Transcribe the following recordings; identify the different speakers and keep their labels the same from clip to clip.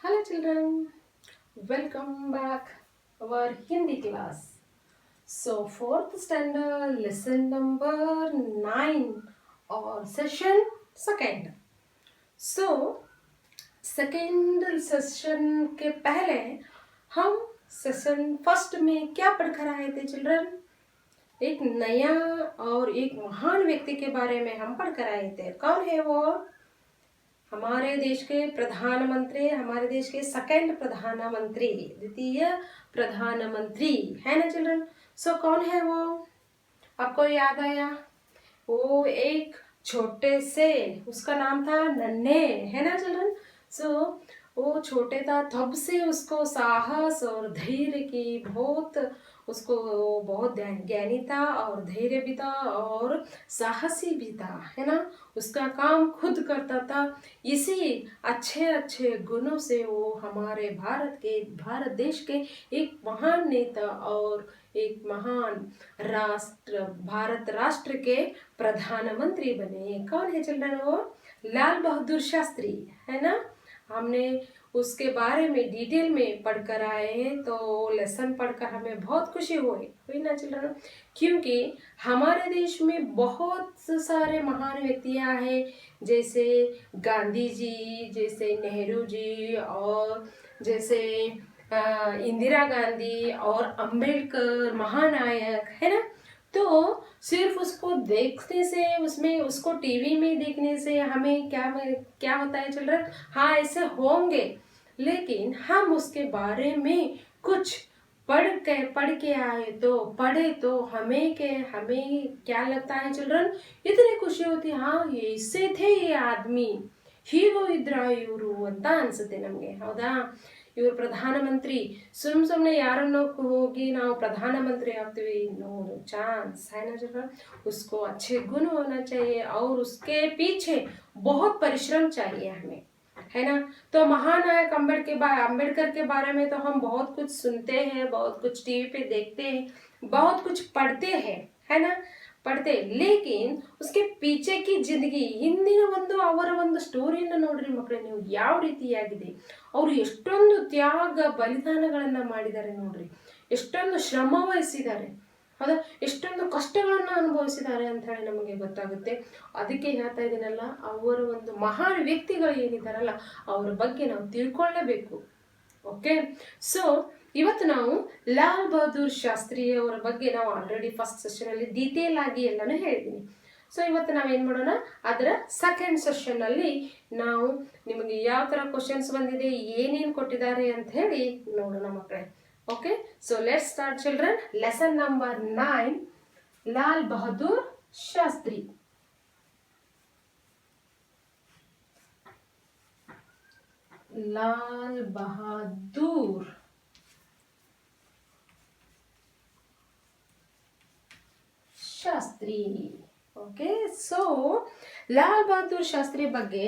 Speaker 1: Hello children, welcome back our Hindi class. So fourth standard lesson number 9 or session second. So second session के पहले हम session first में क्या पढ़कर आए थे चिल्ड्रन? एक नया और एक महान व्यक्ति के बारे में हम पढ़कर आए थे। कौन है वो? हमारे देश के प्रधानमंत्री, हमारे देश के सेकंड प्रधानमंत्री, द्वितीय प्रधानमंत्री है ना चिल्ड्रन। सो कौन है वो? आपको याद आया? वो एक छोटे से, उसका नाम था नन्हे, है ना चिल्ड्रन। सो वो छोटे था तब से उसको साहस और धैर्य की बहुत, उसको बहुत ज्ञानी था और धैर्य भी था और साहसी भी था, है ना। उसका काम खुद करता था। इसी अच्छे अच्छे गुणों से वो हमारे भारत देश के एक महान नेता और एक महान भारत राष्ट्र के प्रधानमंत्री बने। कौन है चिल्ड्रन वो? लाल बहादुर शास्त्री, है ना। हमने उसके बारे में डिटेल में पढ़कर आए हैं, तो लेसन पढ़कर हमें बहुत खुशी हुई ना चिल्ड्रन, क्योंकि हमारे देश में बहुत सारे महान व्यक्तियां हैं, जैसे गांधी जी, जैसे नेहरू जी, और जैसे इंदिरा गांधी और अंबेडकर महानायक, है ना। तो सिर्फ उसको देखने से, उसमें उसको टीवी में देखने से हमें क्या होता है चिल्ड्रन? हाँ, ऐसे होंगे, लेकिन हम उसके बारे में कुछ पढ़ के आए तो हमें क्या लगता है चिल्ड्रन? इतनी खुशी होती है, हाँ ये इससे थे ये आदमी, ಹೀಗೂ ಇದ್ರ ಇವರು ಅಂತ ಅನ್ಸುತ್ತೆ ನಮಗೆ, ಹೌದಾ? ಇವರು ಪ್ರಧಾನಮಂತ್ರಿ ಸುಮ್ಮನೆ ಯಾರನ್ನೋ ಹೋಗಿ ನಾವು प्रधानमंत्री ಆಗ್ತೀವಿ, नो चांस, है ना चिल्ड्रन। उसको अच्छे गुण होना चाहिए और उसके पीछे बहुत परिश्रम चाहिए हमें, है ना। तो महानायक अंबेडकर के बारे में तो हम बहुत कुछ सुनते हैं, बहुत कुछ टीवी पे देखते हैं, बहुत कुछ पढ़ते हैं, है ना, ಪಡ್ತೆ. ಲೇಕಿನ್ उसके पीछे की जिंदगी, ಹಿಂದಿನ ಅವರ ಸ್ಟೋರಿಯನ್ನು ನೋಡ್ರಿ ಮಕ್ಕಳೇ ನೀವು, ಯಾವ ರೀತಿಯಾಗಿದೆ. ಅವರು ಎಷ್ಟೊಂದು ತ್ಯಾಗ ಬಲಿದಾನಗಳನ್ನ ಮಾಡಿದ್ದಾರೆ ನೋಡ್ರಿ, ಎಷ್ಟೊಂದು ಶ್ರಮ ವಹಿಸಿದ್ದಾರೆ, ಹೌದಾ, ಎಷ್ಟೊಂದು ಕಷ್ಟಗಳನ್ನ ಅನುಭವಿಸಿದ್ದಾರೆ ಅಂತ ಹೇಳಿ ನಮಗೆ ಗೊತ್ತಾಗುತ್ತೆ. ಅದಕ್ಕೆ ಹೇಳ್ತಾ ಇದ್ದೀನಲ್ಲ, ಅವರ ಮಹಾನ್ ವ್ಯಕ್ತಿಗಳು ಏನಿದ್ದಾರಲ್ಲ ಅವರ ಬಗ್ಗೆ ನಾವು ತಿಳ್ಕೊಳ್ಳೇಬೇಕು. ಓಕೆ. ಸೊ ಇವತ್ತು ನಾವು ಲಾಲ್ ಬಹದ್ದೂರ್ ಶಾಸ್ತ್ರಿ ಅವರ ಬಗ್ಗೆ ನಾವು ಆಲ್ರೆಡಿ ಫಸ್ಟ್ ಸೆಷನ್ ಅಲ್ಲಿ ಡೀಟೇಲ್ ಆಗಿ ಎಲ್ಲಾನು ಹೇಳಿದ್ದೀನಿ. ಸೊ ಇವತ್ತು ನಾವೇನ್ ಮಾಡೋಣ, ಅದರ ಸೆಕೆಂಡ್ ಸೆಷನ್ ಅಲ್ಲಿ ನಾವು ನಿಮಗೆ ಯಾವ ತರ ಕ್ವಶನ್ಸ್ ಬಂದಿದೆ, ಏನೇನು ಕೊಟ್ಟಿದ್ದಾರೆ ಅಂತ ಹೇಳಿ ನೋಡೋಣ ಮಕ್ಕಳೇ. Okay. So let's start children. Lesson number 9, Lal Bahadur Shastri. Lal Bahadur Shastri. Okay. So Lal Bahadur Shastri ಬಗ್ಗೆ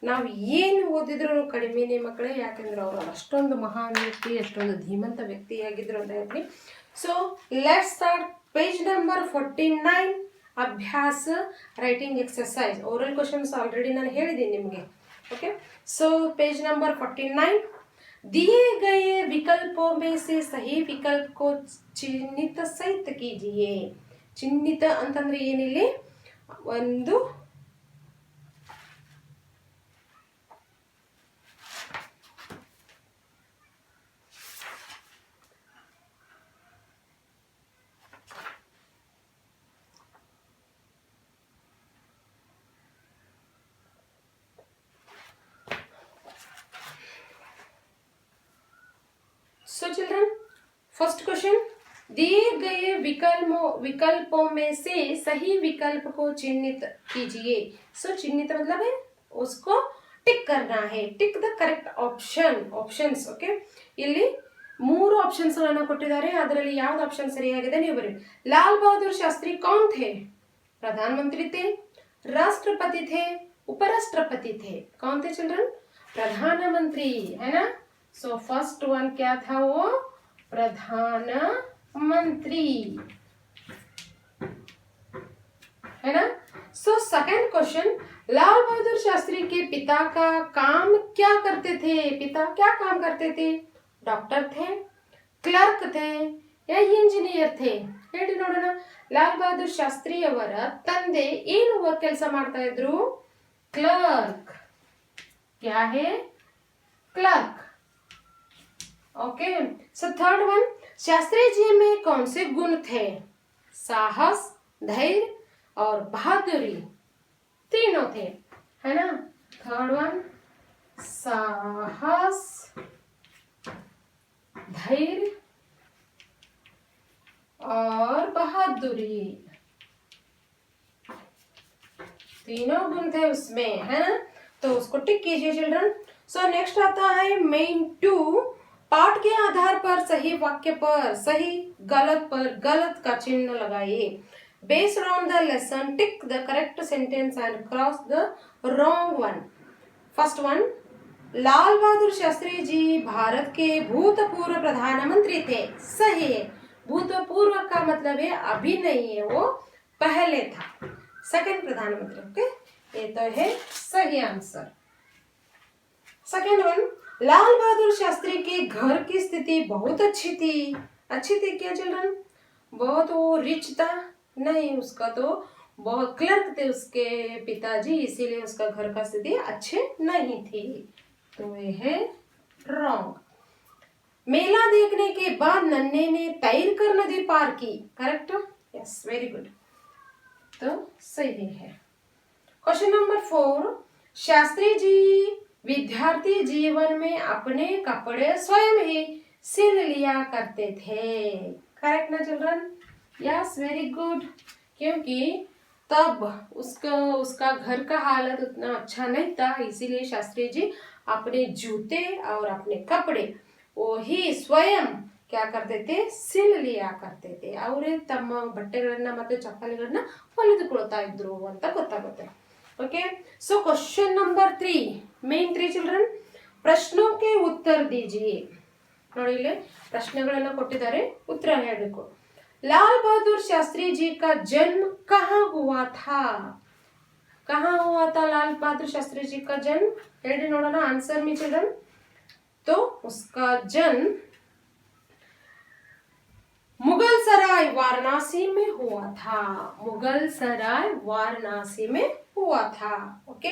Speaker 1: ನಾವು ಏನು ಓದಿದ್ರು ಕಡಿಮೆನೆ ಮಕ್ಕಳೇ, ಯಾಕಂದ್ರೆ ಅವರು ಅಷ್ಟೊಂದು ಮಹಾನ್ ವ್ಯಕ್ತಿ, ಅಷ್ಟೊಂದು ಧೀಮಂತ ವ್ಯಕ್ತಿಯಾಗಿದ್ರು ಅಂತ ಹೇಳಿ. So let's start page number 49, ಅಭ್ಯಾಸ writing exercise. Oral questions already ನಾನು ಹೇಳಿದ್ದೀನಿ ನಿಮಗೆ. ओके. सो पेज नंबर 49, दिए गए विकल्पों में से सही विकल्प को चिन्हित सहित कीजिए. ಚಿಹ್ನಿತ ಅಂತಂದ್ರೆ ಏನಿಲ್ಲಿ ಒಂದು So children, first question, दिए गए विकल्पों में से सही विकल्प को चिन्हित कीजिए. सो चिन्हित मतलब है उसको टिक करना है. टिक द करेक्ट ಆಪ್ಷನ್ಸ್. ಓಕೆ. ಇಲ್ಲಿ 3 ಆಪ್ಷನ್ಸ್ ಗಳನ್ನು ಕೊಟ್ಟಿದ್ದಾರೆ, ಅದರಲ್ಲಿ ಯಾವ್ದು ಆಪ್ಷನ್ ಸರಿಯಾಗಿದೆ ನೀವು ಬರೀ. लाल बहादुर शास्त्री कौन थे? प्रधानमंत्री थे, राष्ट्रपति थे, उपराष्ट्रपति थे. कौन थे चिल्ड्रन? प्रधानमंत्री, है ना. सो फर्स्ट वन क्या था? वो प्रधानमंत्री, है ना. सो सेकंड क्वेश्चन, लाल बहादुर शास्त्री के पिता का काम क्या करते थे? पिता क्या काम करते थे? डॉक्टर थे, ಕ್ಲರ್ಕ್ थे या ಇಂಜಿನಿಯರ್ थे? ಹೇಳಿ ನೋಡೋಣ. ಲಾಲ್ ಬಹದ್ದೂರ್ ಶಾಸ್ತ್ರಿ ಅವರ ತಂದೆ ಏನು ಕೆಲಸ ಮಾಡ್ತಾ ಇದ್ರು? ಕ್ಲರ್ಕ್. क्या है? Clerk. Okay. So third one, Shastri ji में कौन से गुण थे? साहस, धैर्य और बहादुरी, तीनों थे, है ना. थर्ड वन, साहस, धैर्य और बहादुरी, तीनों गुण थे उसमें, है ना. तो उसको टिक कीजिए चिल्ड्रन. सो नेक्स्ट आता है मेन 2. पाठ के आधार पर सही वाक्य पर सही, गलत पर गलत का चिन्ह लगाइए. Based on the lesson tick the correct sentence and cross the wrong one. First one, Lal Bahadur Shastri ji Bharat के भूतपूर्व प्रधानमंत्री थे. सही है. भूतपूर्व का मतलब है अभी नहीं है, वो पहले था. सेकंड प्रधानमंत्री. ओके, ये तो है सही answer. Second one, Lal Bahadur Shastri के घर की स्थिति बहुत अच्छी थी. अच्छी थी क्या चिल्ड्रन? बहुत वो रिच था? नहीं, उसका तो बहुत क्लर्क थे उसके पिताजी, इसीलिए उसका घर का स्थिति अच्छे नहीं थी. तो ये है रॉन्ग. मेला देखने के बाद नन्हे ने तैरकर नदी पार की. करेक्ट? Yes, very good. तो सही है. क्वेश्चन नंबर 4, शास्त्री जी विद्यार्थी जीवन में अपने कपड़े स्वयं ही सिल लिया करते थे. करेक्ट ना चिल्ड्रन? Yes, very good. क्योंकि तब उसका घर का हालत उतना अच्छा नहीं था, इसीलिए शास्त्री जी अपने जूते और अपने कपड़े वो ही स्वयं क्या करते थे? ಸಿಲ್ लिया करते थे. ಅವರೇ ತಮ್ಮ ಬಟ್ಟೆಗಳನ್ನ ಮತ್ತೆ ಚಪ್ಪಲಿಗಳನ್ನ ಹೊಲಿದುಕೊಳ್ತಾ ಇದ್ರು ಅಂತ ಗೊತ್ತಾಗುತ್ತೆ. Okay. So question number 3, main 3 children. प्रश्नों के उत्तर दीजिए. ನೋಡಿ ಇಲ್ಲಿ ಪ್ರಶ್ನೆಗಳನ್ನು ಕೊಟ್ಟಿದ್ದಾರೆ, ಉತ್ತರ ಹೇಳಬೇಕು. लाल बहादुर शास्त्री जी का जन्म कहाँ हुआ था? कहाँ हुआ था लाल बहादुर शास्त्री जी का जन्म? ಹೇಳಿ ನೋಡೋಣ आंसर में चिल्ड्रन. तो उसका जन्म मुगल सराय वाराणसी में हुआ था. मुगल सराय वाराणसी में हुआ था. ओके.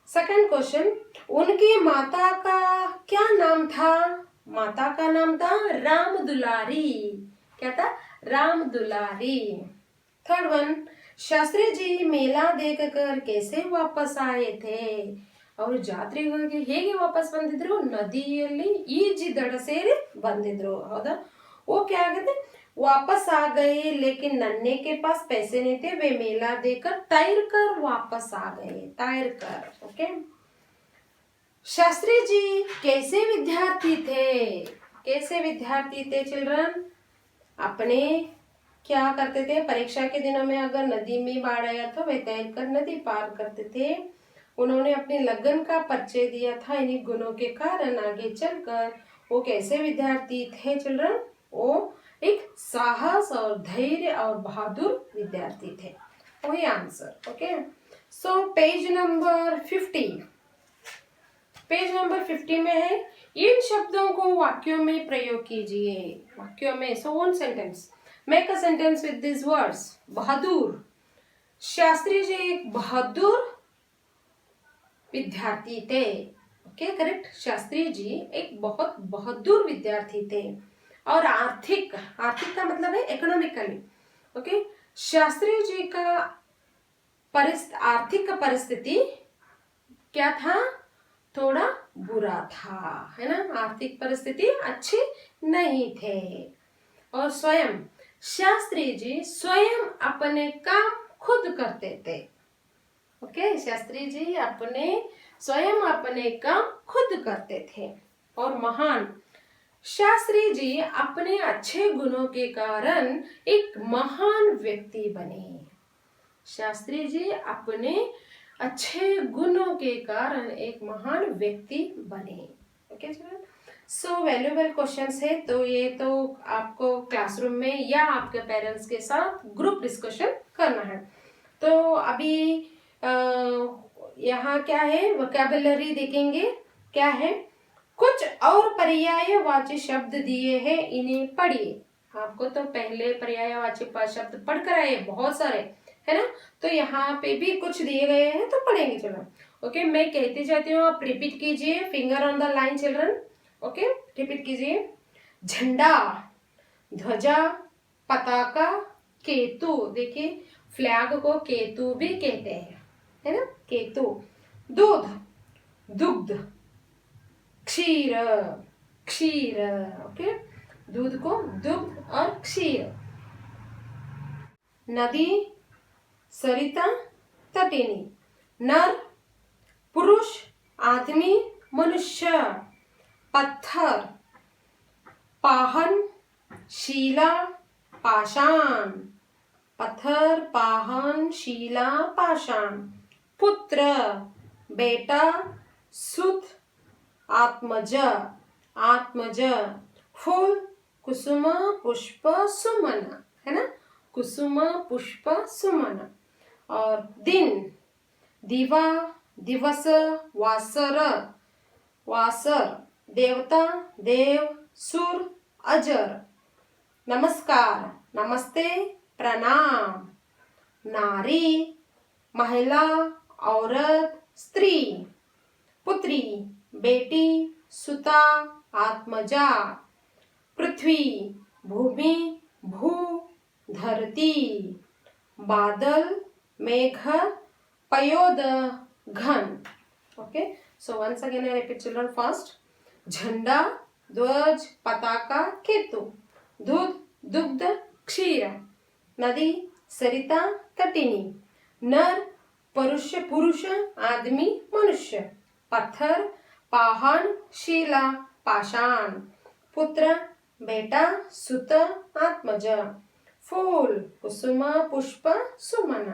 Speaker 1: सेकंड क्वेश्चन, उनकी माता का क्या नाम था? माता का नाम था राम दुलारी. क्या था? राम दुलारी. थर्ड वन, शास्त्री जी मेला देखकर कैसे वापस आए थे? ಅವರು ಜಾತ್ರೆಗೆ ಹೋಗಿ ಹೇಗೆ ವಾಪಸ್ ಬಂದಿದ್ರು? ನದಿಯಲ್ಲಿ ಈಜಿ ದಡ ಸೇರಿ ಬಂದಿದ್ರು. ಹೌದಾ? वो क्या कहते, वापस आ गए लेकिन नन्हे के पास पैसे नहीं थे, वे मेला देकर तैर कर वापस आ गए. तैर कर. ओके. शास्त्री जी कैसे विद्यार्थी थे? कैसे विद्यार्थी थे चिल्ड्रन? अपने क्या करते थे? परीक्षा के दिनों में अगर नदी में बाढ़ आया तो वे तैर कर नदी पार करते थे. उन्होंने अपने लगन का परिचय दिया था. इन्हीं गुणों के कारण आगे चलकर वो कैसे विद्यार्थी थे चिल्ड्रन? वो एक साहस और धैर्य और बहादुर विद्यार्थी थे. वही answer. Okay. So page number 50. Page number 50 में है, इन शब्दों को वाक्यों में प्रयोग कीजिए. वाक्यों में. So one sentence. Make a sentence with this words. बहादुर. शास्त्री जी एक बहादुर विद्यार्थी थे. Okay, correct. शास्त्री जी एक बहुत बहादुर विद्यार्थी थे. और आर्थिक, आर्थिक का मतलब है इकोनॉमिकली. ओके. शास्त्री जी का आर्थिक परिस्थिति क्या था? थोड़ा बुरा था, है ना. आर्थिक परिस्थिति अच्छी नहीं थे. और स्वयं, शास्त्री जी स्वयं अपने काम खुद करते थे. ओके. शास्त्री जी स्वयं अपने काम खुद करते थे. और महान, शास्त्री जी अपने अच्छे गुणों के कारण एक महान व्यक्ति बने. शास्त्री जी अपने अच्छे गुणों के कारण एक महान व्यक्ति बने. Okay children. सो वैल्यूएबल क्वेश्चंस है, तो ये तो आपको क्लासरूम में या आपके पेरेंट्स के साथ ग्रुप डिस्कशन करना है. तो अभी यहाँ क्या है, वोकैबुलरी देखेंगे क्या है। कुछ और पर्यायवाची शब्द दिए हैं, इन्हें पढ़िए। आपको तो पहले पर्यायवाची शब्द पढ़कर आए बहुत सारे, है ना। तो यहाँ पे भी कुछ दिए गए हैं तो पढ़ेंगे। चलो ओके, मैं कहती जाती हूँ, आप रिपीट कीजिए। Finger on the line children. Okay, repeat कीजिए। झंडा, ध्वजा, पताका, केतु। देखिए फ्लैग को केतु भी कहते हैं, है ना, केतु। दूध, दुग्ध, क्षीर, क्षीर। ओके, दूध को दुग्ध और क्षीर। नदी, सरिता, तटिनी। नर, पुरुष, आदमी, मनुष्य। पत्थर, पाहन, शिला, पाषाण। पत्थर, पाहन, शिला, पाषाण। पुत्र, बेटा, सुत, आत्मज, आत्मज। फूल, कुसुम, पुष्प, सुमन, है ना, कुसुम, पुष्प, सुमन। और दिन, दिवा, दिवस, वासर, वासर। देवता, देव, सुर, अजर। नमस्कार, नमस्ते, प्रणाम। नारी, महिला, औरत, स्त्री। पुत्री, बेटी, सुता, आत्मजा। पृथ्वी, भूमि, भू, धरती। बादल, मेघ, पयोद, घन। Okay, so once again I repeat children first. झंडा, ध्वज, पताका, केतु। दूध, दुग्ध, क्षीर। नदी, सरिता, तटिनी। नर, पुरुष, पुरुष, आदमी, मनुष्य। पत्थर, पाहन, शिला, पाषाण। पुत्र, बेटा, सुत, आत्मज। फूल, कुसुम, पुष्प, सुमन।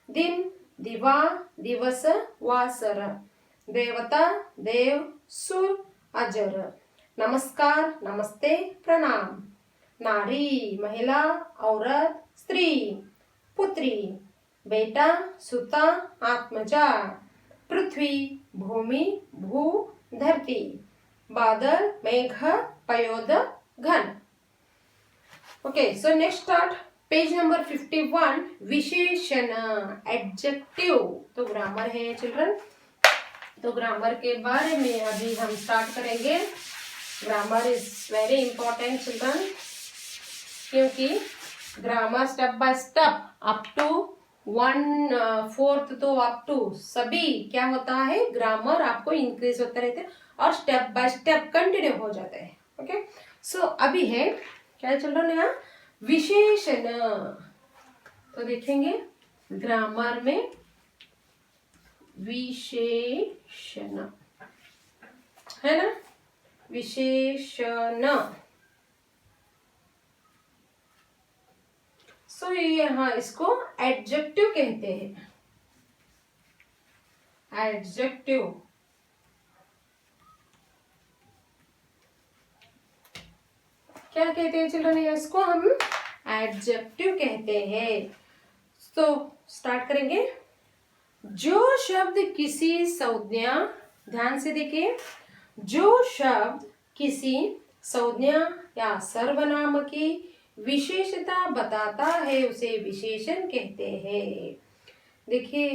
Speaker 1: दिन, दिवा, दिवस, वासर। देवता, देव, सुर, अजर। नमस्कार, नमस्ते, प्रणाम। नारी, महिला, औरत, स्त्री। पुत्री, बेटा, सुता, आत्मजा। पृथ्वी, भूमि, भू, धरती। बादल, मेघ, पयोद, घन। Okay, so next start page number 51। विशेषण, एडजेक्टिव। तो ग्रामर है चिल्ड्रन, तो ग्रामर के बारे में अभी हम स्टार्ट करेंगे। Grammar is very important children, क्योंकि grammar step by step up to 1/4 तो अप टू सभी क्या होता है, ग्रामर आपको इंक्रीज होते रहते हैं और स्टेप बाय स्टेप कंटिन्यू हो जाते हैं। ओके, सो अभी है क्या चल रहा है यहाँ, विशेषण। तो देखेंगे ग्रामर में विशेषण, है ना, विशेषण। सो यहाँ इसको एडजेक्टिव कहते हैं, एडजेक्टिव। क्या कहते हैं चिल्ड्रन, इसको हम एडजेक्टिव कहते हैं। तो स्टार्ट करेंगे। जो शब्द किसी संज्ञा, ध्यान से देखिए, जो शब्द किसी संज्ञा या सर्वनाम की विशेषता बताता है उसे विशेषण कहते हैं। देखिए,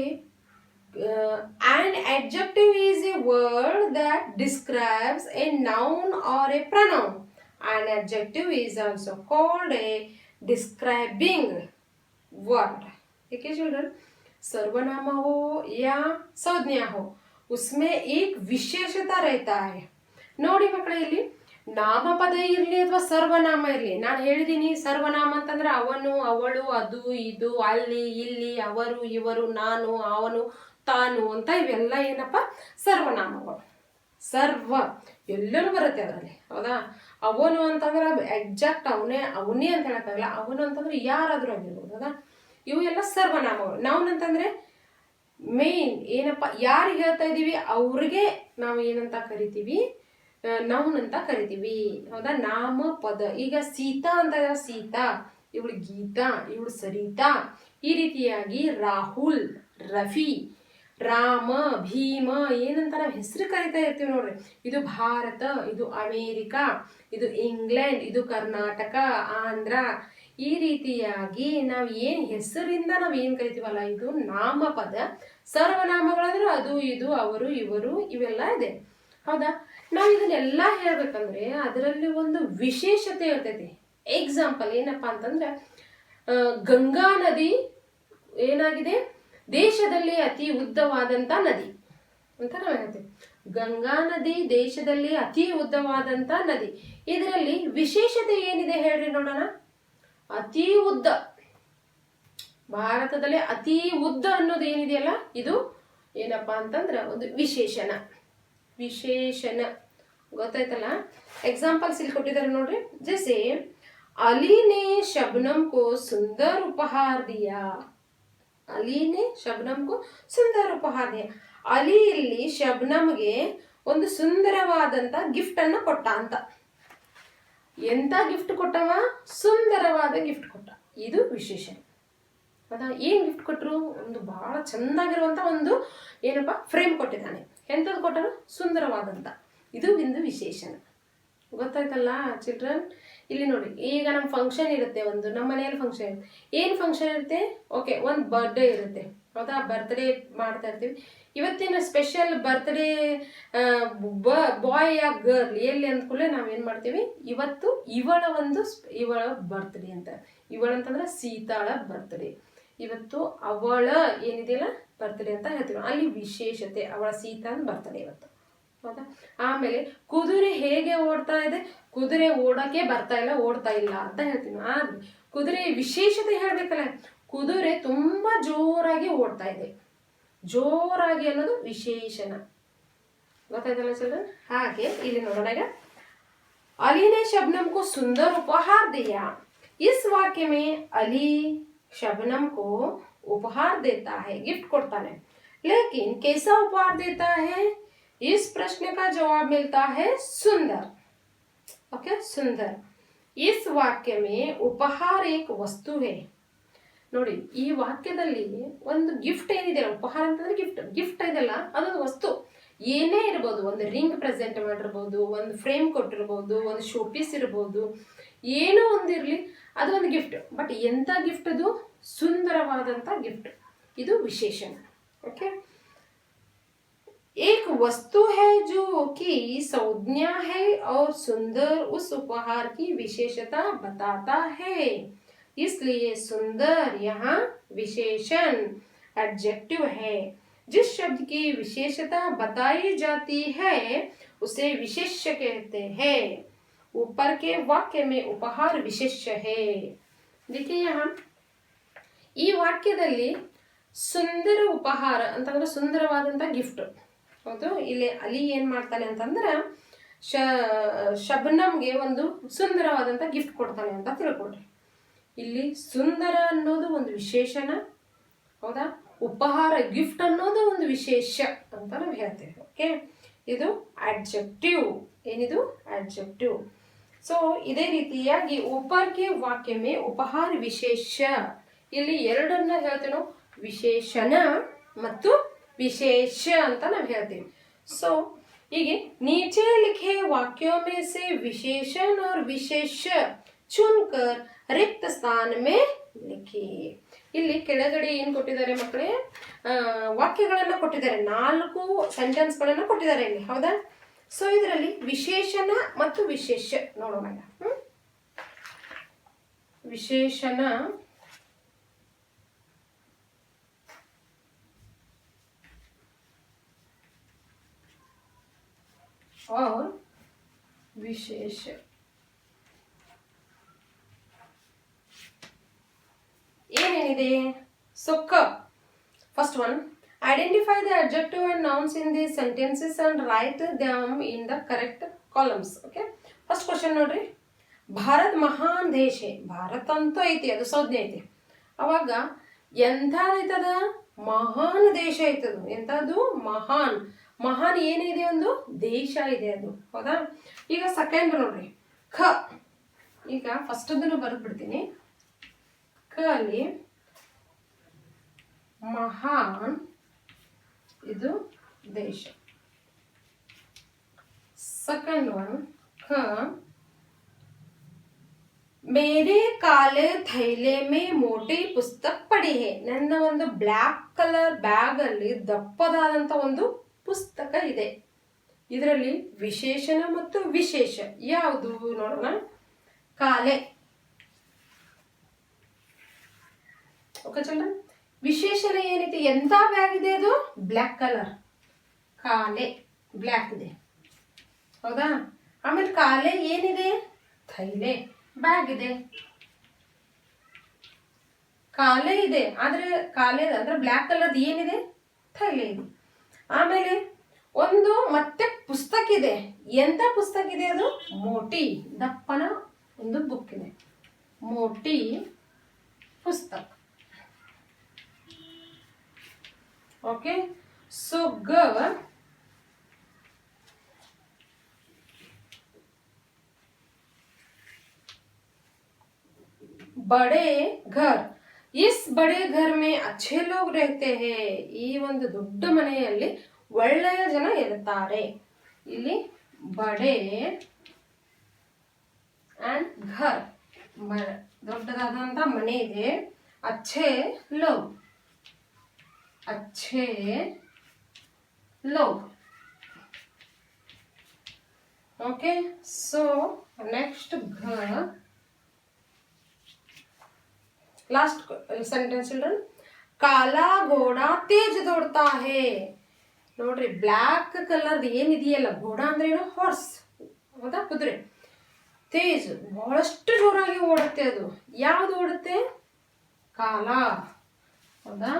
Speaker 1: an adjective is a word that describes a noun or a pronoun. An adjective is also called a describing word. ठीक है चिल्ड्रन, सर्वनाम हो या संज्ञा हो, उसमें एक विशेषता रहता है। ನೋಡಿ ಮಕ್ಕಳೇ, ಇಲ್ಲಿ ನಾಮಪದ ಇರಲಿ ಅಥವಾ ಸರ್ವನಾಮ ಇರಲಿ, ನಾನು ಹೇಳಿದ್ದೀನಿ ಸರ್ವನಾಮ ಅಂತಂದ್ರೆ ಅವನು, ಅವಳು, ಅದು, ಇದು, ಅಲ್ಲಿ, ಇಲ್ಲಿ, ಅವರು, ಇವರು, ನಾನು, ಅವನು, ತಾನು ಅಂತ ಇವೆಲ್ಲ ಏನಪ್ಪ ಸರ್ವನಾಮಗಳು. ಸರ್ವ ಎಲ್ಲರೂ ಬರುತ್ತೆ ಅದರಲ್ಲಿ, ಹೌದಾ. ಅವನು ಅಂತಂದ್ರೆ ಎಕ್ಸಾಕ್ಟ್ ಅವನೇ ಅಂತ ಹೇಳಕ್ಕಾಗಲ್ಲ, ಅವನು ಅಂತಂದ್ರೆ ಯಾರಾದ್ರೂ ಆಗಿರ್ಬೋದು, ಹೌದಾ. ಇವು ಎಲ್ಲ ಸರ್ವನಾಮಗಳು. ನೌನ್ ಅಂತಂದ್ರೆ ಮೇನ್ ಏನಪ್ಪ, ಯಾರಿಗೆ ಹೇಳ್ತಾ ಇದೀವಿ ಅವ್ರಿಗೆ ನಾವು ಏನಂತ ಕರಿತೀವಿ, ನೌನ್ ಅಂತ ಕರಿತೀವಿ, ಹೌದಾ. ನಾಮ ಪದ. ಈಗ ಸೀತಾ ಅಂತ, ಸೀತಾ, ಇವಳು ಗೀತಾ, ಇವಳು ಸರಿತಾ, ಈ ರೀತಿಯಾಗಿ ರಾಹುಲ್, ರಫಿ, ರಾಮ, ಭೀಮ ಏನಂತ ನಾವು ಹೆಸರು ಕರಿತಾ ಇರ್ತೀವಿ ನೋಡ್ರಿ. ಇದು ಭಾರತ, ಇದು ಅಮೇರಿಕಾ, ಇದು ಇಂಗ್ಲೆಂಡ್, ಇದು ಕರ್ನಾಟಕ, ಆಂಧ್ರ. ಈ ರೀತಿಯಾಗಿ ನಾವು ಏನು ಹೆಸರಿಂದ ನಾವು ಏನು ಕರಿತೀವಲ್ಲ, ಇದು ನಾಮಪದ. ಸರ್ವನಾಮಗಳಂದ್ರೆ ಅದು, ಇದು, ಅವರು, ಇವರು ಇವೆಲ್ಲ ಇದೆ. ಹೌದಾ? ನಾವು ಇದನ್ನೆಲ್ಲ ಹೇಳ್ಬೇಕಂದ್ರೆ ಅದರಲ್ಲಿ ಒಂದು ವಿಶೇಷತೆ ಇರ್ತೈತಿ. ಎಕ್ಸಾಂಪಲ್ ಏನಪ್ಪಾ ಅಂತಂದ್ರೆ, ಗಂಗಾ ನದಿ ಏನಾಗಿದೆ, ದೇಶದಲ್ಲಿ ಅತಿ ಉದ್ದವಾದಂತ ನದಿ ಅಂತ ನಾವು ಹೇಳ್ತೀವಿ. ಗಂಗಾ ನದಿ ದೇಶದಲ್ಲಿ ಅತಿ ಉದ್ದವಾದಂತ ನದಿ. ಇದರಲ್ಲಿ ವಿಶೇಷತೆ ಏನಿದೆ ಹೇಳ್ರಿ ನೋಡೋಣ. ಅತಿ ಉದ್ದ, ಭಾರತದಲ್ಲಿ ಅತಿ ಉದ್ದ ಅನ್ನೋದು ಏನಿದೆಯಲ್ಲ, ಇದು ಏನಪ್ಪಾ ಅಂತಂದ್ರ ಒಂದು ವಿಶೇಷಣ. ಗೊತ್ತಾಯ್ತಲ್ಲ? ಎಕ್ಸಾಂಪಲ್ಸ್ ಇಲ್ಲಿ ಕೊಟ್ಟಿದ್ದಾರೆ ನೋಡ್ರಿ. ಜैसे अली ने शबनम को सुंदर उपहार दिया. ಅಲಿ ನೆ ಶಬ್ನಮ್ ಕೋ ಸುಂದರ ಉಪಹಾರ ದಿಯಾ. ಅಲಿ ಇಲ್ಲಿ ಶಬ್ನಮ್ಗೆ ಒಂದು ಸುಂದರವಾದಂತ ಗಿಫ್ಟ್ ಅನ್ನ ಕೊಟ್ಟ ಅಂತ. ಎಂತ ಗಿಫ್ಟ್ ಕೊಟ್ಟವ? ಸುಂದರವಾದ ಗಿಫ್ಟ್ ಕೊಟ್ಟ. ಇದು ವಿಶೇಷ. ಹೌದಾ? ಏನ್ ಗಿಫ್ಟ್ ಕೊಟ್ಟರು? ಒಂದು ಬಹಳ ಚಂದಾಗಿರುವಂತ ಒಂದು ಏನಪ್ಪಾ ಫ್ರೇಮ್ ಕೊಟ್ಟಿದ್ದಾನೆ. ಎಂತದ್ದು ಕೊಟ್ಟರು? ಸುಂದರವಾದಂತ. ಇದು ಒಂದು ವಿಶೇಷಣ. ಗೊತ್ತಾಯ್ತಲ್ಲ ಚಿಲ್ಡ್ರನ್? ಇಲ್ಲಿ ನೋಡಿ, ಈಗ ನಮ್ಮ ಫಂಕ್ಷನ್ ಇರುತ್ತೆ, ಒಂದು ನಮ್ಮ ಮನೆಯಲ್ಲಿ ಫಂಕ್ಷನ್ ಇರುತ್ತೆ. ಏನು ಫಂಕ್ಷನ್ ಇರುತ್ತೆ? ಓಕೆ, ಒಂದು ಬರ್ಡೇ ಇರುತ್ತೆ. ಹೌದಾ? ಬರ್ತ್ಡೇ ಮಾಡ್ತಾ ಇರ್ತೀವಿ. ಇವತ್ತಿನ ಸ್ಪೆಷಲ್ ಬರ್ತ್ಡೇ ಬಾಯ್ ಯಾ ಗರ್ಲ್ ಎಲ್ಲಿ ಅಂದ್ಕೂಲೆ ನಾವೇನು ಮಾಡ್ತೀವಿ, ಇವತ್ತು ಇವಳ ಬರ್ತ್ಡೇ ಅಂತ. ಇವಳಂತಂದ್ರೆ ಸೀತಾಳ ಬರ್ತ್ಡೇ. ಇವತ್ತು ಅವಳ ಏನಿದೆಯಲ್ಲ ಬರ್ತ್ಡೇ ಅಂತ ಹೇಳ್ತೀವಿ. ಅಲ್ಲಿ ವಿಶೇಷತೆ, ಅವಳ ಸೀತಾನ್ ಬರ್ತ್ಡೇ ಇವತ್ತು. ಹೌದಾ? ಆಮೇಲೆ ಕುದುರೆ ಹೇಗೆ ಓಡ್ತಾ ಇದೆ? ಕುದುರೆ ಓಡಕ್ಕೆ ಬರ್ತಾ ಇಲ್ಲ, ಓಡ್ತಾ ಇಲ್ಲ ಅಂತ ಹೇಳ್ತೀವಿ. ಆದ್ರೆ ಕುದುರೆ ವಿಶೇಷತೆ ಹೇಳ್ಬೇಕಲ್ಲ, ಕುದುರೆ ತುಂಬಾ ಜೋರಾಗಿ ಓಡ್ತಾ ಇದೆ. ಜೋರಾಗಿ ಅನ್ನೋದು ವಿಶೇಷಣ. ಗೊತ್ತಾಯ್ತಲ್ಲ ಚಿಲ್ಡ್ರನ್? ಹಾಗೆ ಇಲ್ಲಿ ನೋಡೋಣ. ಈಗ अली ने शबनम को सुंदर उपहार दिया. इस वाक्य में अली शबनम को उपहार देता है, गिफ्ट ಕೊಡ್ತಾನೆ. लेकिन कैसा उपहार देता है? इस प्रश्न का जवाब मिलता है सुंदर. ओके, सुंदर. इस वाक्य में उपहार एक वस्तु है. ನೋಡಿ, ಈ ವಾಕ್ಯದಲ್ಲಿ ಒಂದು ಗಿಫ್ಟ್ ಏನಿದೆ, ಉಪಹಾರ ಅಂತಂದ್ರೆ ಗಿಫ್ಟ್ ಇದೆಲ್ಲ ಅದೊಂದು ವಸ್ತು. ಏನೇ ಇರ್ಬೋದು, ಒಂದು ರಿಂಗ್ ಪ್ರೆಸೆಂಟ್ ಮಾಡಿರ್ಬೋದು, ಒಂದು ಫ್ರೇಮ್ ಕೊಟ್ಟಿರ್ಬೋದು, ಒಂದು ಶೋ ಪೀಸ್ ಇರ್ಬೋದು, ಏನೋ ಒಂದಿರಲಿ, ಅದು ಒಂದು ಗಿಫ್ಟ್. ಬಟ್ ಎಂತ ಗಿಫ್ಟ್? ಅದು ಸುಂದರವಾದಂತ ಗಿಫ್ಟ್. ಇದು ವಿಶೇಷಣ. ಓಕೆ, एक वस्तु है जो कि संज्ञा है और सुंदर उस उपहार की विशेषता बताता है. इसलिए सुंदर यहाँ विशेषण एडजेक्टिव है. जिस शब्द की विशेषता बताई जाती है उसे विशेष्य कहते हैं. ऊपर के वाक्य में उपहार विशेष्य है. देखिए यहाँ ಈ ವಾಕ್ಯದಲ್ಲಿ ಸುಂದರ ಉಪಹಾರ ಅಂತಂದ್ರೆ ಸುಂದರವಾದಂತ ಗಿಫ್ಟ್. ಹೌದು, ಇಲ್ಲಿ ಅಲಿ ಏನ್ ಮಾಡ್ತಾನೆ ಅಂತಂದ್ರೆ ಶಬನಮ್ಗೆ ಒಂದು ಸುಂದರವಾದಂತ ಗಿಫ್ಟ್ ಕೊಡ್ತಾನೆ ಅಂತ ತಿಳ್ಕೊಡ್ರಿ. ಇಲ್ಲಿ ಸುಂದರ ಅನ್ನೋದು ಒಂದು ವಿಶೇಷಣ. ಹೌದಾ? ಉಪಹಾರ ಗಿಫ್ಟ್ ಅನ್ನೋದು ಒಂದು ವಿಶೇಷ ಅಂತ ನಾವು ಹೇಳ್ತೇವೆ. ಓಕೆ, ಇದು ಅಡ್ಜೆಕ್ಟಿವ್. ಏನಿದು? ಅಡ್ಜೆಕ್ಟಿವ್. ಸೊ ಇದೇ ರೀತಿಯಾಗಿ ऊपर ವಾಕ್ಯ ಮೇ ಉಪಹಾರ ವಿಶೇಷ. ಇಲ್ಲಿ ಎರಡನ್ನ ಹೇಳ್ತೇವೆ ನಾವು, ವಿಶೇಷಣ ಮತ್ತು विशेष ಅಂತ ನಾವು ಹೇಳ್ತೀವಿ. सो ಹೀಗೆ नीचे लिखे वाक्यों में से विशेषण और विशेष चुनकर रिक्त स्थान में लिखिए. ಇಲ್ಲಿ ಕೆಳಗಡೆ ಏನು ಕೊಟ್ಟಿದ್ದಾರೆ ಮಕ್ಕಳೇ? ವಾಕ್ಯಗಳನ್ನು ಕೊಟ್ಟಿದ್ದಾರೆ, 4 ಸೆಂಟೆನ್ಸ್ಗಳನ್ನು ಕೊಟ್ಟಿದ್ದಾರೆ ಇಲ್ಲಿ. ಹೌದಾ? ಸೊ ಇದರಲ್ಲಿ ವಿಶೇಷಣ ಮತ್ತು ವಿಶೇಷ ನೋಡೋಣ. ವಿಶೇಷಣ और विशेष. ಏನೇನಿದೆ? So first one, identify the adjective and nouns in the sentences and write them in the correct columns. Okay, first question ನೋಡ್ರಿ. ಭಾರತ್ ಮಹಾನ್ ದೇಶ. ಭಾರತ ಅಂತೂ ಐತಿ, ಅದು ಸಂಜ್ಞೆ ಐತಿ. ಅವಾಗ ಎಂಥದೈತದ? ಮಹಾನ್ ದೇಶ ಐತದು. ಎಂಥದ್ದು? ಮಹಾನ್. ಮಹಾನ್ ಏನಿದೆ? ಒಂದು ದೇಶ ಇದೆ ಅದು. ಹೌದಾ? ಈಗ ಸೆಕೆಂಡ್ ನೋಡ್ರಿ, ಖ. ಈಗ ಫಸ್ಟ್ ಅದನ್ನು ಬರೆದು ಬಿಡ್ತೀನಿ. ಕ ಅಲ್ಲಿ ಮಹಾನ್ ಇದು ದೇಶ. ಸೆಕೆಂಡ್ ಒನ್ ಕ ಮೇರೆ ಕಾಲೆ ಥೈಲೆ ಮೇ ಮೋಟಿ ಪುಸ್ತಕ ಪಡಿ ಹೇ. ನನ್ನ ಒಂದು ಬ್ಲ್ಯಾಕ್ ಕಲರ್ ಬ್ಯಾಗ್ ಅಲ್ಲಿ ದಪ್ಪದಾದಂತ ಒಂದು ಪುಸ್ತಕ ಇದೆ. ಇದರಲ್ಲಿ ವಿಶೇಷಣ ಮತ್ತು ವಿಶೇಷ ಯಾವುದು ನೋಡೋಣ. ಕಾಲೆ, ಓಕೆ ಚಿಲ್ಡ್ರನ್. ವಿಶೇಷಣ ಏನಿದೆ, ಎಂತ ಬ್ಯಾಗ್ ಇದೆ ಅದು? Black colour. ಕಾಲೆ ಬ್ಲ್ಯಾಕ್ ಇದೆ, ಹೌದಾ. ಆಮೇಲೆ ಕಾಲೆ ಏನಿದೆ? ಥೈಲೆ ಬ್ಯಾಗ್ ಇದೆ. ಕಾಲೆ ಇದೆ ಆದ್ರೆ ಕಾಲೆ ಅಂದ್ರೆ ಬ್ಲ್ಯಾಕ್ ಕಲರ್ ಏನಿದೆ? ಥೈಲೆ ಇದೆ. ಆಮೇಲೆ ಒಂದು ಮತ್ತೆ ಪುಸ್ತಕ ಇದೆ. ಎಂತ ಪುಸ್ತಕ ಇದೆ ಅದು? ಮೋಟಿ, ದಪ್ಪನ ಒಂದು ಬುಕ್ ಇದೆ. ಮೋಟಿ ಪುಸ್ತಕ. ಓಕೆ. ಸೊ ಗ बड़े घर. इस बड़े घर में अच्छे लोग रहते हैं. ಈ ಒಂದು ದೊಡ್ಡ ಮನೆಯಲ್ಲಿ ಒಳ್ಳೆಯ ಜನ ಇರುತ್ತಾರೆ. ಇಲ್ಲಿ ಬಡೆ ಅಂಡ್ ಘರ್, ದೊಡ್ಡದಾದಂತ ಮನೆ ಇದೆ. ಅಚ್ಚೆ ಲೋಗ್, ಅಚ್ಚೆ ಲೋಗ್. ಓಕೆ. ಸೊ ನೆಕ್ಸ್ಟ್ ಘರ್, लास्ट सेंटेंस चिल्ड्रन. काला घोड़ा तेज दौड़ता है. ನೋಡ್ರಿ, ಬ್ಲ್ಯಾಕ್ ಕಲರ್ ಏನಿದೆಯಲ್ಲ, ಘೋಡ ಅಂದ್ರೆ ಏನು? ಹಾರ್ಸ್, ಹೌದಾ, ಕುದುರೆ. ತೇಜ್ ಬಹಳಷ್ಟು ಜೋರಾಗಿ ಓಡುತ್ತೆ. ಅದು ಯಾವ್ದು ಓಡುತ್ತೆ? ಕಾಲ, ಹೌದಾ,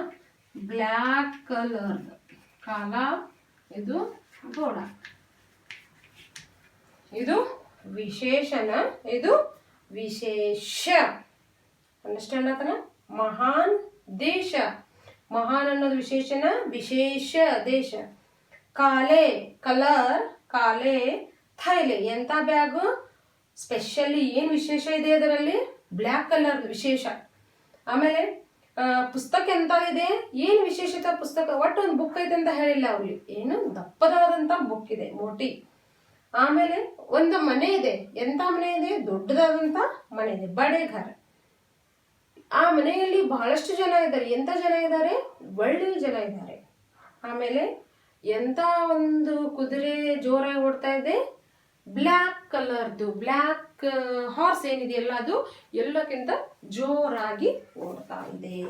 Speaker 1: ಬ್ಲ್ಯಾಕ್ ಕಲರ್ ಕಾಲ. ಇದು ಘೋಡ. ಇದು ವಿಶೇಷಣ, ಇದು ವಿಶೇಷ. ಅಂಡರ್ಸ್ಟ್ಯಾಂಡ್ ಆತನ? ಮಹಾನ್ ದೇಶ, ಮಹಾನ್ ಅನ್ನೋದು ವಿಶೇಷಣ, ವಿಶೇಷ ದೇಶ. ಕಾಲೆ ಕಲರ್, ಕಾಲೆ ಥೈಲೆ ಎಂತ ಬ್ಯಾಗ್? ಸ್ಪೆಷಲಿ ಏನ್ ವಿಶೇಷ ಇದೆ ಅದರಲ್ಲಿ? ಬ್ಲ್ಯಾಕ್ ಕಲರ್ ವಿಶೇಷ. ಆಮೇಲೆ ಪುಸ್ತಕ ಎಂತ ಇದೆ? ಏನ್ ವಿಶೇಷತೆ ಪುಸ್ತಕ? ಒಟ್ಟು ಒಂದು ಬುಕ್ ಐತೆ ಅಂತ ಹೇಳಿಲ್ಲ ಅವ್ರಿಗೆ, ಏನು ದಪ್ಪದಾದಂತ ಬುಕ್ ಇದೆ, ಮೋಟಿ. ಆಮೇಲೆ ಒಂದು ಮನೆ ಇದೆ. ಎಂತ ಮನೆ ಇದೆ? ದೊಡ್ಡದಾದಂತ ಮನೆ ಇದೆ, ಬಡೆ ಘರ. ಆ ಮನೆಯಲ್ಲಿ ಬಹಳಷ್ಟು ಜನ ಇದ್ದಾರೆ. ಎಂತ ಜನ ಇದ್ದಾರೆ? ಒಳ್ಳೆಯ ಜನ ಇದ್ದಾರೆ. ಆಮೇಲೆ ಎಂತ ಒಂದು ಕುದುರೆ ಜೋರಾಗಿ ಓಡ್ತಾ ಇದೆ? ಬ್ಲ್ಯಾಕ್ ಕಲರ್ದು, ಬ್ಲ್ಯಾಕ್ ಹಾರ್ಸ್ ಏನಿದೆಯಲ್ಲ ಅದು ಎಲ್ಲಕ್ಕಿಂತ ಜೋರಾಗಿ ಓಡ್ತಾ ಇದೆ.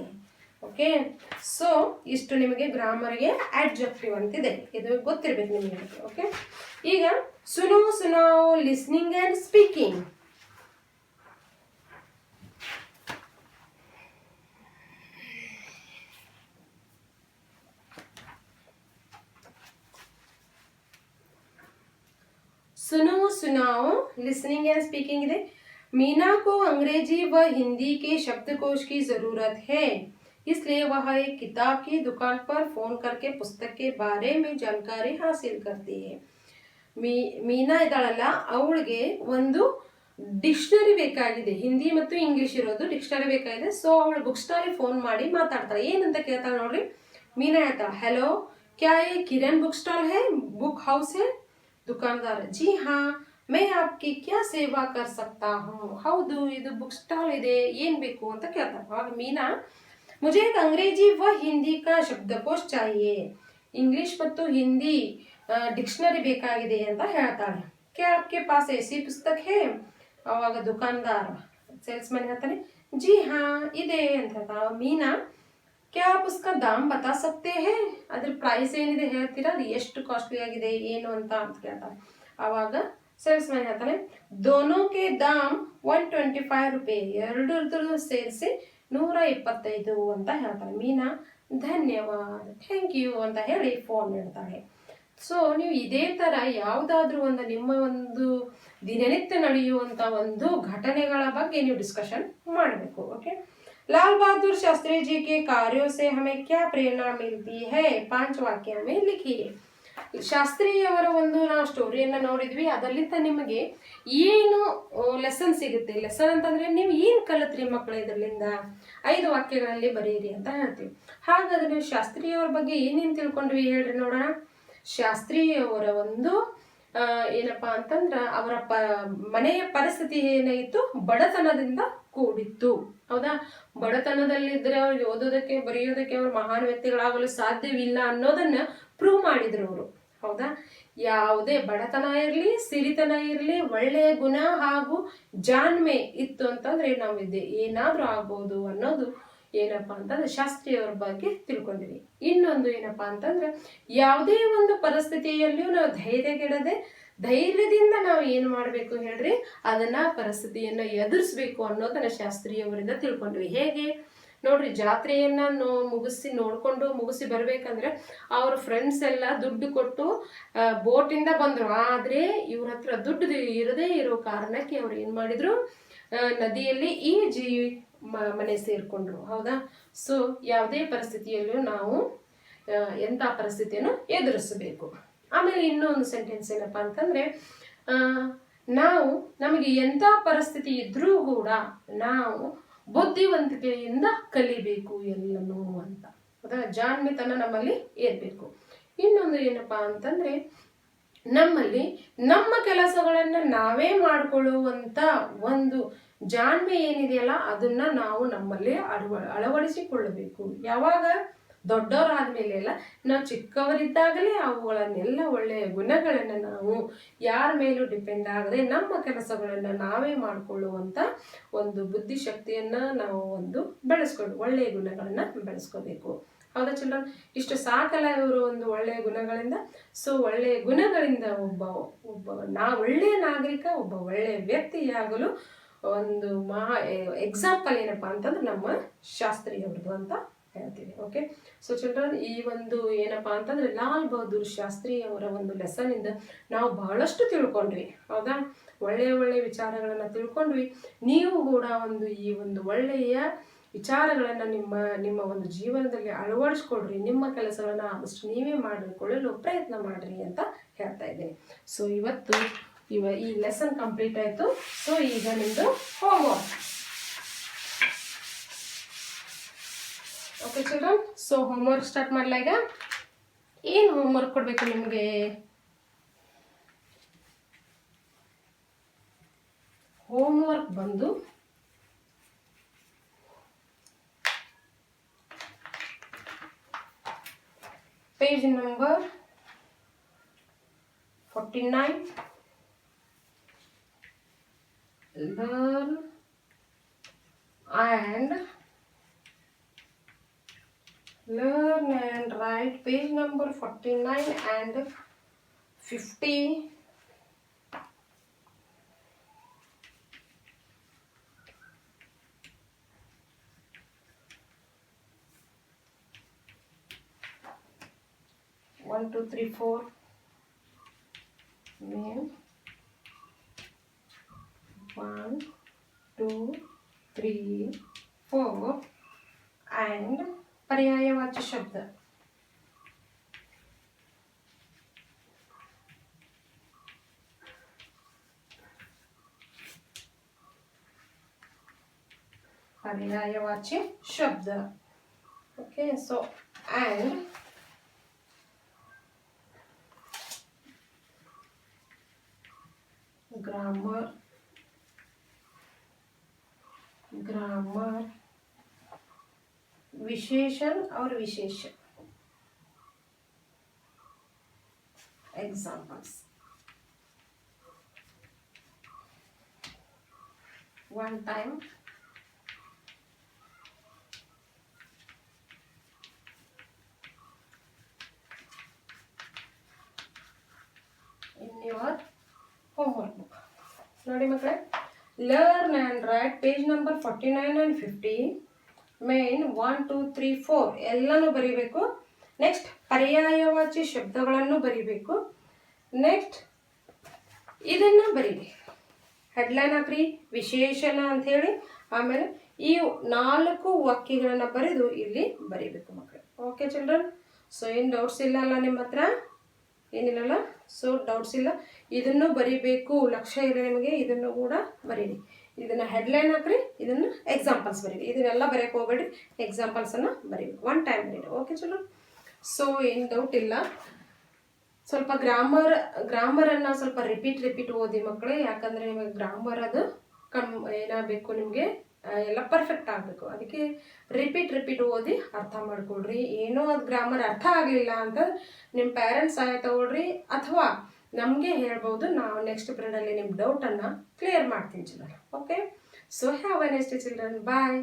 Speaker 1: ಓಕೆ. ಸೊ ಇಷ್ಟು ನಿಮಗೆ ಗ್ರಾಮರ್ಗೆ ಅಡ್ಜೆಕ್ಟಿವ್ ಅಂತಿದೆ, ಇದು ಗೊತ್ತಿರ್ಬೇಕು ನಿಮಗೆ. ಓಕೆ. ಈಗ ಸುನೋ ಸುನಾओ ಲಿಸ್ನಿಂಗ್ ಅಂಡ್ ಸ್ಪೀಕಿಂಗ್. सुनो सुनाओ लिसनिंग एंड स्पीकिंग ಇದೆ. मीना को अंग्रेजी व हिंदी के शब्दकोश की जरूरत है, इसलिए वह एक किताब की दुकान पर फोन करके पुस्तक के बारे में जानकारी हासिल करती है. ಮೀನಾ ಇದ್ದಾಳಲ್ಲ, ಅವಳಿಗೆ ಒಂದು ಡಿಕ್ಷನರಿ ಬೇಕಾಗಿದೆ. ಹಿಂದಿ ಮತ್ತು ಇಂಗ್ಲಿಷ್ ಇರೋದು ಡಿಕ್ಷನರಿ ಬೇಕಾಗಿದೆ. ಸೊ ಅವಳು ಬುಕ್ ಸ್ಟಾಲಿಗೆ ಫೋನ್ ಮಾಡಿ ಮಾತಾಡ್ತಾಳೆ. ಏನಂತ ಕೇಳ್ತಾಳೆ ನೋಡ್ರಿ. ಮೀನಾ ಹೇಳ್ತಾಳೆ, हेलो क्या ये किरण बुक स्टॉल है, बुक हाउस है? दुकानदार, जी हाँ, मैं आपकी क्या सेवा कर सकता हूँ. ಹೌದು, ಇದು ಬುಕ್ ಸ್ಟಾಲ್ ಇದೆ, ಏನ್ ಬೇಕು ಅಂತ ಕೇಳ್ತಾರೆ. ಆಗ ಮೀನಾ, मुझे एक अंग्रेजी व हिंदी का शब्दकोश चाहिए, इंग्लिश ಮತ್ತು ಹಿಂದಿ ಡಿಕ್ಷನರಿ ಬೇಕಾಗಿದೆ ಅಂತ ಹೇಳ್ತಾಳೆ. क्या आपके पास ऐसी पुस्तक है? ಅವಾಗ ದುಕಾನ್ದಾರ ಸೇಲ್ಸ್ಮನ್ ಹೇಳ್ತಾನೆ, जी हाँ ಇದೆ ಅಂತ ಹೇಳ್ತಾಳೆ. ಮೀನಾ, क्या आप उसका दाम बता सकते हैं? ಅದ್ರ ಪ್ರೈಸ್ ಏನಿದೆ ಹೇಳ್ತೀರಾ? ಅದು ಎಷ್ಟು ಕಾಸ್ಟ್ಲಿ ಆಗಿದೆ ಏನು ಅಂತ ಕೇಳ್ತಾರೆ. ಆವಾಗ ಸೇಲ್ಸ್ ಮ್ಯಾನ್ ಹೇಳ್ತಾನೆ, दोनों के दाम 125 रुपये, ಎರಡರದ್ದು ಸೇರಿಸಿ 125 ಅಂತ ಹೇಳ್ತಾನೆ. ಮೀನಾ, ಧನ್ಯವಾದ, ಥ್ಯಾಂಕ್ ಯು ಅಂತ ಹೇಳಿ ಫೋನ್ ಇಡ್ತಾಳೆ. ಸೊ ನೀವು ಇದೇ ತರ ಯಾವುದಾದ್ರೂ ಒಂದು ನಿಮ್ಮ ಒಂದು ದಿನನಿತ್ಯ ನಡೆಯುವಂತ ಒಂದು ಘಟನೆಗಳ ಬಗ್ಗೆ ನೀವು ಡಿಸ್ಕಷನ್ ಮಾಡಬೇಕು. ಓಕೆ. लाल बहादुर शास्त्री जी के कार्यों से हमें क्या प्रेरणा मिलती है? 5 वाक्य में लिखिए. ಶಾಸ್ತ್ರಿಯವರ ಒಂದು ನಾವು ಸ್ಟೋರಿಯನ್ನು ನೋಡಿದ್ವಿ. ಅದರಲ್ಲಿಂದ ನಿಮಗೆ ಏನು ಲೆಸನ್ ಸಿಗುತ್ತೆ. ಲೆಸನ್ ಅಂತಂದ್ರೆ ನೀವು ಏನು ಕಲಿತ್ರಿ ಮಕ್ಕಳು ಇದರಿಂದ 5 ವಾಕ್ಯಗಳಲ್ಲಿ ಬರೆಯಿರಿ ಅಂತ ಹೇಳ್ತೀವಿ. ಹಾಗಾದ್ರೆ ಶಾಸ್ತ್ರಿಯವರ ಬಗ್ಗೆ ಏನೇನು ತಿಳ್ಕೊಂಡ್ವಿ ಹೇಳ್ರಿ ನೋಡೋಣ. ಶಾಸ್ತ್ರಿಯವರ ಒಂದು ಏನಪ್ಪಾ ಅಂತಂದ್ರ ಅವರ ಮನೆಯ ಪರಿಸ್ಥಿತಿ ಏನಾಯಿತು, ಬಡತನದಿಂದ ಕೂಡಿತ್ತು. ಹೌದಾ, ಬಡತನದಲ್ಲಿದ್ರೆ ಅವ್ರಿಗೆ ಓದೋದಕ್ಕೆ ಬರೆಯೋದಕ್ಕೆ ಅವ್ರು ಮಹಾನ್ ವ್ಯಕ್ತಿಗಳಾಗಲು ಸಾಧ್ಯವಿಲ್ಲ ಅನ್ನೋದನ್ನ ಪ್ರೂವ್ ಮಾಡಿದ್ರು ಅವರು. ಹೌದಾ, ಯಾವುದೇ ಬಡತನ ಇರಲಿ ಸಿರಿತನ ಇರಲಿ ಒಳ್ಳೆಯ ಗುಣ ಹಾಗೂ ಜಾಣ್ಮೆ ಇತ್ತು ಅಂತಂದ್ರೆ ನಾವು ಏನಾದ್ರೂ ಆಗ್ಬೋದು ಅನ್ನೋದು ಏನಪ್ಪಾ ಅಂತಂದ್ರೆ ಶಾಸ್ತ್ರಿಯವರ ಬಗ್ಗೆ ತಿಳ್ಕೊಂಡಿವಿ. ಇನ್ನೊಂದು ಏನಪ್ಪಾ ಅಂತಂದ್ರೆ ಯಾವುದೇ ಒಂದು ಪರಿಸ್ಥಿತಿಯಲ್ಲಿಯೂ ನಾವು ಧೈರ್ಯಗೆಡದೆ ಧೈರ್ಯದಿಂದ ನಾವು ಏನು ಮಾಡಬೇಕು ಹೇಳ್ರಿ, ಅದನ್ನ ಪರಿಸ್ಥಿತಿಯನ್ನ ಎದುರಿಸ್ಬೇಕು ಅನ್ನೋದನ್ನ ಶಾಸ್ತ್ರಿಯವರಿಂದ ತಿಳ್ಕೊಂಡ್ವಿ. ಹೇಗೆ ನೋಡ್ರಿ, ಜಾತ್ರೆಯನ್ನ ಮುಗಿಸಿ ಬರ್ಬೇಕಂದ್ರೆ ಅವ್ರ ಫ್ರೆಂಡ್ಸ್ ಎಲ್ಲ ದುಡ್ಡು ಕೊಟ್ಟು ಬೋಟಿಂದ ಬಂದ್ರು. ಆದ್ರೆ ಇವ್ರ ಹತ್ರ ದುಡ್ಡು ಇರದೇ ಇರೋ ಕಾರಣಕ್ಕೆ ಅವ್ರು ಏನ್ ಮಾಡಿದ್ರು, ನದಿಯಲ್ಲಿ ಈಜಿ ಮನೆ ಸೇರ್ಕೊಂಡ್ರು. ಹೌದಾ, ಸೊ ಯಾವುದೇ ಪರಿಸ್ಥಿತಿಯಲ್ಲೂ ನಾವು ಎಂಥ ಪರಿಸ್ಥಿತಿಯನ್ನು ಎದುರಿಸಬೇಕು. ಆಮೇಲೆ ಇನ್ನೊಂದು ಸೆಂಟೆನ್ಸ್ ಏನಪ್ಪಾ ಅಂತಂದ್ರೆ, ನಮಗೆ ಎಂಥ ಪರಿಸ್ಥಿತಿ ಇದ್ರೂ ಕೂಡ ನಾವು ಬುದ್ಧಿವಂತಿಕೆಯಿಂದ ಕಲಿಬೇಕು ಎಲ್ಲನೂ ಅಂತ. ಹೌದಾ, ಜಾಣ್ಮೆತನ ನಮ್ಮಲ್ಲಿ ಇರಬೇಕು. ಇನ್ನೊಂದು ಏನಪ್ಪಾ ಅಂತಂದ್ರೆ, ನಮ್ಮಲ್ಲಿ ನಮ್ಮ ಕೆಲಸಗಳನ್ನ ನಾವೇ ಮಾಡಿಕೊಳ್ಳುವಂತ ಒಂದು ಜಾಣ್ಮೆ ಏನಿದೆಯಲ್ಲ ಅದನ್ನ ನಾವು ನಮ್ಮಲ್ಲಿ ಅಳವಡಿಸಿಕೊಳ್ಳಬೇಕು. ಯಾವಾಗ ದೊಡ್ಡವರಾದ್ಮೇಲೆ ಎಲ್ಲ, ನಾವು ಚಿಕ್ಕವರಿದ್ದಾಗಲೇ ಅವುಗಳನ್ನೆಲ್ಲ ಒಳ್ಳೆಯ ಗುಣಗಳನ್ನ ನಾವು ಯಾರ ಮೇಲೂ ಡಿಪೆಂಡ್ ಆಗದೆ ನಮ್ಮ ಕೆಲಸಗಳನ್ನ ನಾವೇ ಮಾಡಿಕೊಳ್ಳುವಂತ ಒಂದು ಬುದ್ಧಿಶಕ್ತಿಯನ್ನ ನಾವು ಒಳ್ಳೆಯ ಗುಣಗಳನ್ನ ಬೆಳೆಸ್ಕೋಬೇಕು. ಹೌದಾ ಚಿಲ್ಡ್ರನ್, ಇಷ್ಟು ಸಾಕಲ್ಲ ಇವರು ಒಂದು ಒಳ್ಳೆಯ ಗುಣಗಳಿಂದ. ಸೊ ಒಳ್ಳೆಯ ಗುಣಗಳಿಂದ ಒಬ್ಬ ಒಳ್ಳೆಯ ನಾಗರಿಕ, ಒಬ್ಬ ಒಳ್ಳೆಯ ವ್ಯಕ್ತಿಯಾಗಲು ಒಂದು ಎಕ್ಸಾಂಪಲ್ ಏನಪ್ಪಾ ಅಂತಂದ್ರೆ ನಮ್ಮ ಶಾಸ್ತ್ರಿಯವ್ರದ್ದು ಅಂತ ಹೇಳ್ತೀವಿ. ಓಕೆ, ಸೊ ಚಿಲ್ಡ್ರನ್, ಈ ಒಂದು ಏನಪ್ಪಾ ಅಂತಂದ್ರೆ ಲಾಲ್ ಬಹದ್ದೂರ್ ಶಾಸ್ತ್ರಿ ಅವರ ಒಂದು ಲೆಸನ್ ಇಂದ ನಾವು ಬಹಳಷ್ಟು ತಿಳ್ಕೊಂಡ್ವಿ. ಹೌದಾ, ಒಳ್ಳೆಯ ವಿಚಾರಗಳನ್ನ ತಿಳ್ಕೊಂಡ್ವಿ. ನೀವು ಕೂಡ ಈ ಒಂದು ಒಳ್ಳೆಯ ವಿಚಾರಗಳನ್ನ ನಿಮ್ಮ ಒಂದು ಜೀವನದಲ್ಲಿ ಅಳವಡಿಸ್ಕೊಡ್ರಿ. ನಿಮ್ಮ ಕೆಲಸಗಳನ್ನ ಆದಷ್ಟು ನೀವೇ ಮಾಡಿಕೊಳ್ಳಲು ಪ್ರಯತ್ನ ಮಾಡ್ರಿ ಅಂತ ಹೇಳ್ತಾ ಇದ್ದೀನಿ. ಸೊ ಇವತ್ತು ಈ ಲೆಸನ್ ಕಂಪ್ಲೀಟ್ ಆಯ್ತು. ಸೊ ಈಗ ನಿಮ್ದು homework. Okay children, so homework start ಮಾಡಲ. ಈಗ ಏನು ಹೋಮ್ವರ್ಕ್ ಕೊಡಬೇಕು ನಿಮಗೆ? ಹೋಮ್ವರ್ಕ್ ಬಂದು page number 49, learn and write page number 49 and 50. One, two, three, four. Name. 1, 2, 3, 4 and पर्यायवाची शब्द. पर्यायवाची शब्द. Okay, so and grammar विशेषण और विशेषण. Examples. One time. In your homework book. ನೋಡಿ ಮಕ್ಕಳೇ, learn and write page number 49 and 50. Main 1, 2, 3, 4 ಎಲ್ಲನೂ ಬರಿಬೇಕು. ನೆಕ್ಸ್ಟ್ ಪರ್ಯಾಯವಾಚಿ ಶಬ್ದಗಳನ್ನು ಬರಿಬೇಕು. ನೆಕ್ಸ್ಟ್ ಇದನ್ನ ಬರೀರಿ, ಹೆಡ್ಲೈನ್ ಹಾಕ್ರಿ, ವಿಶೇಷಣ ಅಂತ ಹೇಳಿ. ಆಮೇಲೆ ಈ 4 ವಾಕ್ಯಗಳನ್ನ ಬರೆದು ಇಲ್ಲಿ ಬರೀಬೇಕು ಮಕ್ಕಳು. ಓಕೆ ಚಿಲ್ಡ್ರನ್, ಸೊ ಏನು ಡೌಟ್ಸ್ ಇಲ್ಲ ಅಲ್ಲ ನಿಮ್ಮ ಹತ್ರ? ಏನಿಲ್ಲಲ್ಲ. ಸೊ ಡೌಟ್ಸ್ ಇಲ್ಲ, ಇದನ್ನು ಬರಿಬೇಕು, ಲಕ್ಷ್ಯ ಇದೆ ನಿಮಗೆ, ಇದನ್ನು ಕೂಡ ಬರೀರಿ. ಇದನ್ನು ಹೆಡ್ಲೈನ್ ಹಾಕ್ರಿ, ಇದನ್ನು ಎಕ್ಸಾಂಪಲ್ಸ್ ಬರೀರಿ. ಇದನ್ನೆಲ್ಲ ಬರೆಯೋಕೆ ಹೋಗ್ಬೇಡ್ರಿ, ಎಕ್ಸಾಂಪಲ್ಸನ್ನು ಬರೀರಿ, ಒನ್ ಟೈಮ್ ಬರೀರಿ. ಓಕೆ ಚಲೋ. ಸೊ ಏನು ಡೌಟ್ ಇಲ್ಲ. ಸ್ವಲ್ಪ ಗ್ರಾಮರನ್ನು ಸ್ವಲ್ಪ ರಿಪೀಟ್ ಓದಿ ಮಕ್ಕಳೇ, ಯಾಕಂದರೆ ನಿಮಗೆ ಗ್ರಾಮರ್ ಅದು ಏನಾಗಬೇಕು, ನಿಮಗೆ ಎಲ್ಲ ಪರ್ಫೆಕ್ಟ್ ಆಗಬೇಕು. ಅದಕ್ಕೆ ರಿಪೀಟ್ ಓದಿ ಅರ್ಥ ಮಾಡ್ಕೊಳ್ರಿ. ಏನೋ ಅದು ಗ್ರಾಮರ್ ಅರ್ಥ ಆಗಲಿಲ್ಲ ಅಂತ ನಿಮ್ಮ ಪೇರೆಂಟ್ಸ್ ಸಹಾಯ ತಗೊಳ್ರಿ, ಅಥವಾ ನಮಗೆ ಹೇಳ್ಬೋದು. ನಾವು ನೆಕ್ಸ್ಟ್ ಪೀರಿಯಡಲ್ಲಿ ನಿಮ್ಮ ಡೌಟನ್ನು ಕ್ಲಿಯರ್ ಮಾಡ್ತೀನಿ children. Okay, so have a nice day children. Bye.